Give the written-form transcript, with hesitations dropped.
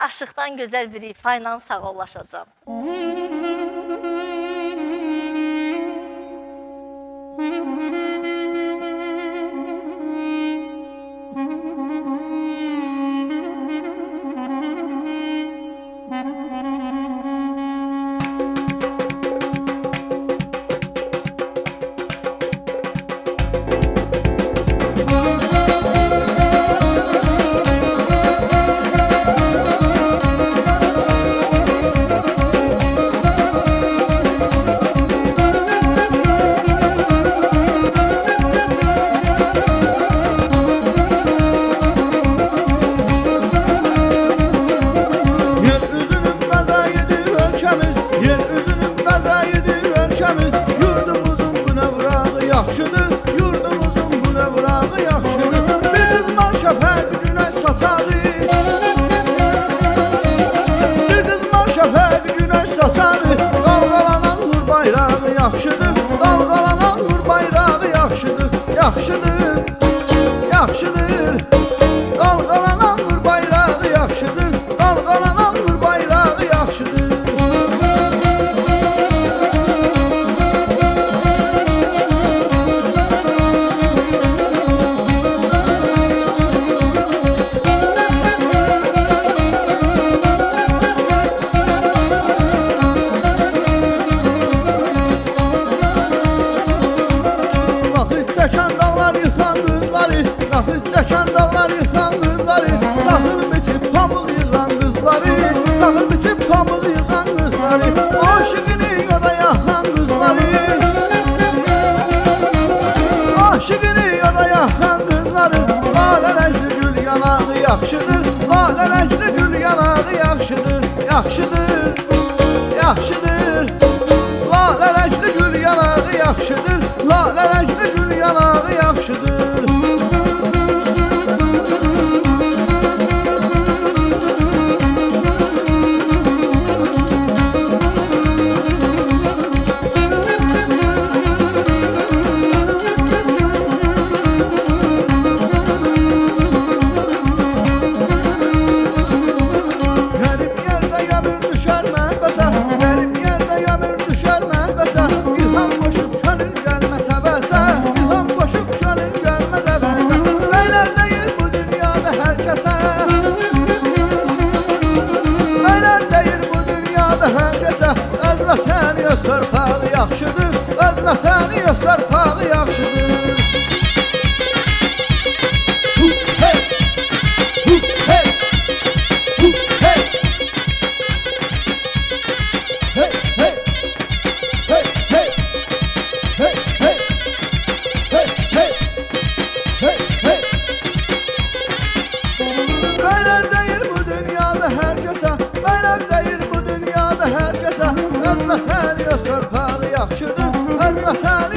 Aşıqdan gözəl bir ifa ilə sağollaşacağam. Yaxşıdır, dalğalanan nur bayrağı yaxşıdır, yaxşıdır, yaxşıdır. Dalğalanan nur bayrağı yaxşıdır, dalğalanan nur bayrağı yaxşıdır. Çəkən dağlar yıxan qızları, naxız çəkən dağlar yıxan qızları, taxıl biçib pamıq yığan qızları, taxıl biçib pamıq yığan qızları, aşıqını yoda yaxan qızları, aşıqını yoda yaxan qızları, lalələcli gül yanağı yaxşıdır, lalələcli gül yanağı yaxşıdır, yaxşıdır, yaxşıdır, lalələcli gül yanağı yaxşıdır, lalələcli gül yanağı yaxşıdır. Qərib yerdə yəmir düşər mənbəsə, qərib yerdə yəmir düşər mənbəsə, İlham qoşub könül gəlməz həvəsə, İlham qoşub könül gəlməz həvəsə, bəylər deyir bu dünyada hər kəsə, bəylər deyir bu dünyada hər kəsə, öz vətəni öz torpağı yaxşıdır, öz vətəni öz torpağı yaxşıdır. Bəylər deyir bu dünyada hər kəsə, bəylər deyir bu dünyada hər kəsə, öz vətəni öz torpağı yaxşıdır, öz vətəni